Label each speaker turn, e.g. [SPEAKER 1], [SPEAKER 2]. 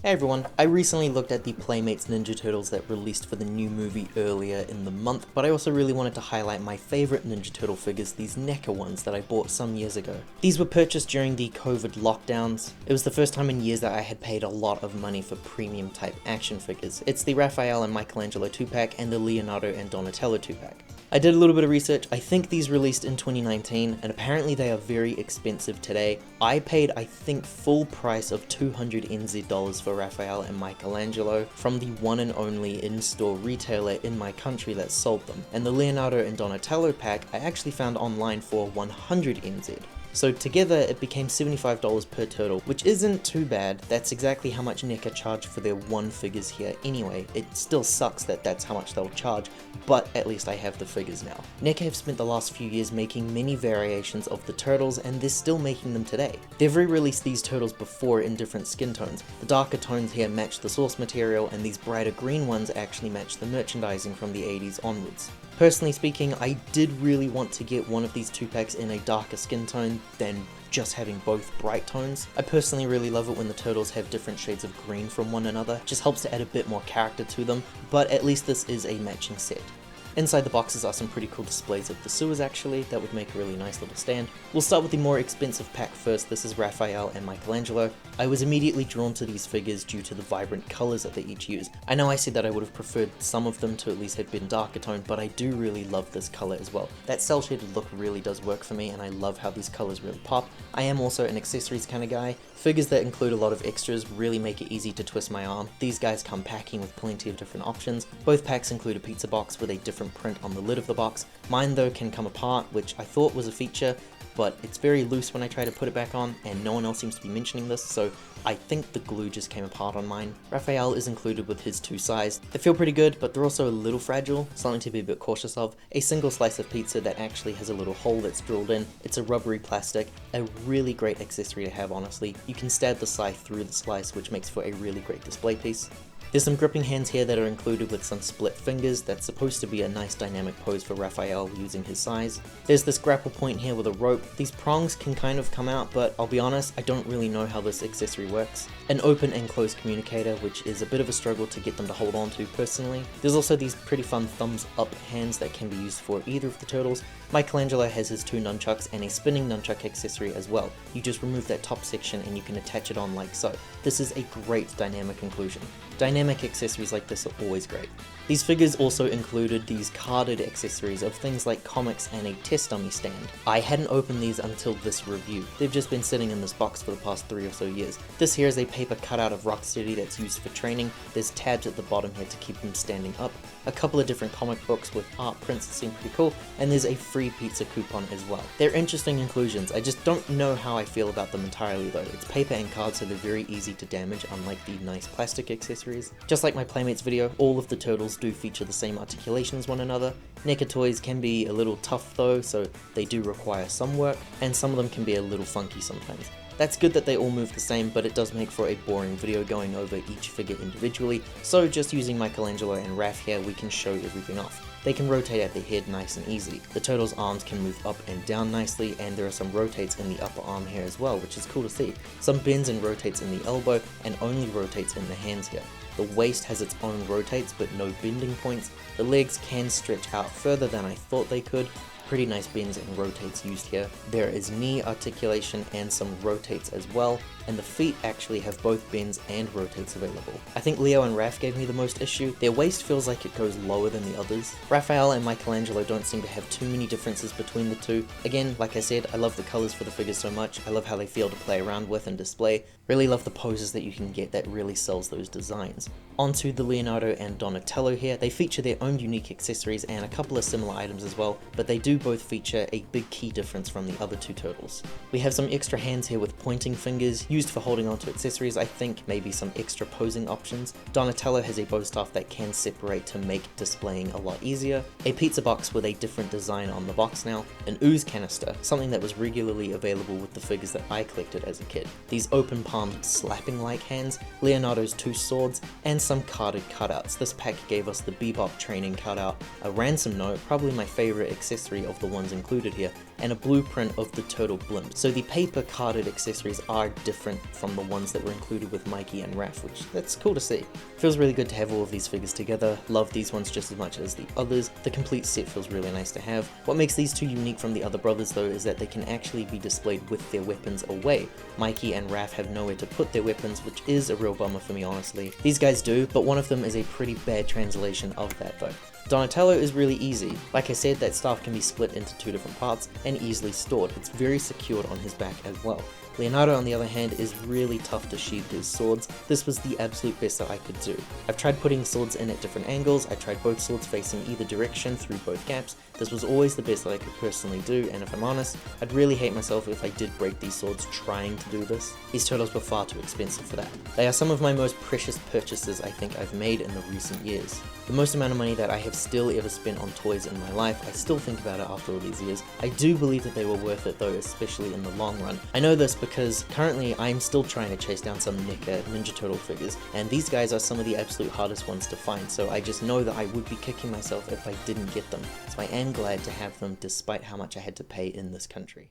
[SPEAKER 1] Hey everyone, I recently looked at the Playmates Ninja Turtles that released for the new movie earlier in the month, but I also really wanted to highlight my favorite Ninja Turtle figures, these NECA ones that I bought some years ago. These were purchased during the COVID lockdowns. It was the first time in years that I had paid a lot of money for premium type action figures. It's the Raphael and Michelangelo 2-pack and the Leonardo and Donatello 2-pack. I did a little bit of research. I think these released in 2019, and apparently they are very expensive today. I paid, I think, full price of 200 NZ dollars for Raphael and Michelangelo from the one and only in-store retailer in my country that sold them. And the Leonardo and Donatello pack I actually found online for 100 NZ. So together it became $75 per turtle, which isn't too bad. That's exactly how much NECA charge for their one figures here anyway. It still sucks that that's how much they'll charge, but at least I have the figures now. NECA have spent the last few years making many variations of the turtles, and they're still making them today. They've re-released these turtles before in different skin tones. The darker tones here match the source material, and these brighter green ones actually match the merchandising from the 80s onwards. Personally speaking, I did really want to get one of these 2-packs in a darker skin tone than just having both bright tones. I personally really love it when the turtles have different shades of green from one another. It just helps to add a bit more character to them, but at least this is a matching set. Inside the boxes are some pretty cool displays of the sewers actually, that would make a really nice little stand. We'll start with the more expensive pack first. This is Raphael and Michelangelo. I was immediately drawn to these figures due to the vibrant colours that they each use. I know I said that I would have preferred some of them to at least have been darker toned, but I do really love this colour as well. That cel shaded look really does work for me, and I love how these colours really pop. I am also an accessories kind of guy. Figures that include a lot of extras really make it easy to twist my arm. These guys come packing with plenty of different options. Both packs include a pizza box with a different print on the lid of the box. Mine though can come apart, which I thought was a feature, but it's very loose when I try to put it back on, and no one else seems to be mentioning this, so I think the glue just came apart on mine. Raphael is included with his 2 sides. They feel pretty good, but they're also a little fragile, something to be a bit cautious of. A single slice of pizza that actually has a little hole that's drilled in. It's a rubbery plastic, a really great accessory to have honestly. You can stab the scythe through the slice, which makes for a really great display piece. There's some gripping hands here that are included with some split fingers. That's supposed to be a nice dynamic pose for Raphael using his size. There's this grapple point here with a rope. These prongs can kind of come out, but I'll be honest, I don't really know how this accessory works. An open and closed communicator, which is a bit of a struggle to get them to hold on to personally. There's also these pretty fun thumbs up hands that can be used for either of the turtles. Michelangelo has his 2 nunchucks and a spinning nunchuck accessory as well. You just remove that top section and you can attach it on like so. This is a great dynamic inclusion. Dynamic accessories like this are always great. These figures also included these carded accessories of things like comics and a test dummy stand. I hadn't opened these until this review. They've just been sitting in this box for the past 3 or so years. This here is a paper cutout of Rocksteady that's used for training. There's tabs at the bottom here to keep them standing up. A couple of different comic books with art prints that seem pretty cool, and there's a free pizza coupon as well. They're interesting inclusions. I just don't know how I feel about them entirely though. It's paper and card, so they're very easy to damage, unlike the nice plastic accessories. Just like my Playmates video, all of the turtles do feature the same articulation as one another. NECA toys can be a little tough though, so they do require some work, and some of them can be a little funky sometimes. That's good that they all move the same, but it does make for a boring video going over each figure individually, so just using Michelangelo and Raph here, we can show everything off. They can rotate at the head nice and easy. The turtle's arms can move up and down nicely, and there are some rotates in the upper arm here as well, which is cool to see. Some bends and rotates in the elbow, and only rotates in the hands here. The waist has its own rotates, but no bending points. The legs can stretch out further than I thought they could. Pretty nice bends and rotates used here. There is knee articulation and some rotates as well, and the feet actually have both bends and rotates available. I think Leo and Raph gave me the most issue. Their waist feels like it goes lower than the others. Raphael and Michelangelo don't seem to have too many differences between the two. Again, like I said, I love the colors for the figures so much. I love how they feel to play around with and display. Really love the poses that you can get that really sells those designs. Onto the Leonardo and Donatello here. They feature their own unique accessories and a couple of similar items as well, but they do both feature a big key difference from the other 2 turtles. We have some extra hands here with pointing fingers, used for holding onto accessories, I think, maybe some extra posing options. Donatello has a bow staff that can separate to make displaying a lot easier. A pizza box with a different design on the box now. An ooze canister, something that was regularly available with the figures that I collected as a kid. These open palmed slapping like hands, Leonardo's 2 swords, and some carded cutouts. This pack gave us the Bebop training cutout, a ransom note, probably my favorite accessory of the ones included here, and a blueprint of the turtle blimp. So the paper carded accessories are different different from the ones that were included with Mikey and Raph, which that's cool to see. Feels really good to have all of these figures together. Love these ones just as much as the others. The complete set feels really nice to have. What makes these two unique from the other brothers though is that they can actually be displayed with their weapons away. Mikey and Raph have nowhere to put their weapons, which is a real bummer for me honestly. These guys do, but one of them is a pretty bad translation of that though. Donatello is really easy. Like I said, that staff can be split into two different parts and easily stored. It's very secured on his back as well. Leonardo, on the other hand, is really tough to sheath his swords. This was the absolute best that I could do. I've tried putting swords in at different angles, I tried both swords facing either direction through both gaps. This was always the best that I could personally do, and if I'm honest, I'd really hate myself if I did break these swords trying to do this. These turtles were far too expensive for that. They are some of my most precious purchases I think I've made in the recent years. The most amount of money that I have still ever spent on toys in my life. I still think about it after all these years. I do believe that they were worth it though, especially in the long run. I know this because currently I'm still trying to chase down some NECA Ninja Turtle figures, and these guys are some of the absolute hardest ones to find, so I just know that I would be kicking myself if I didn't get them. So I am glad to have them despite how much I had to pay in this country.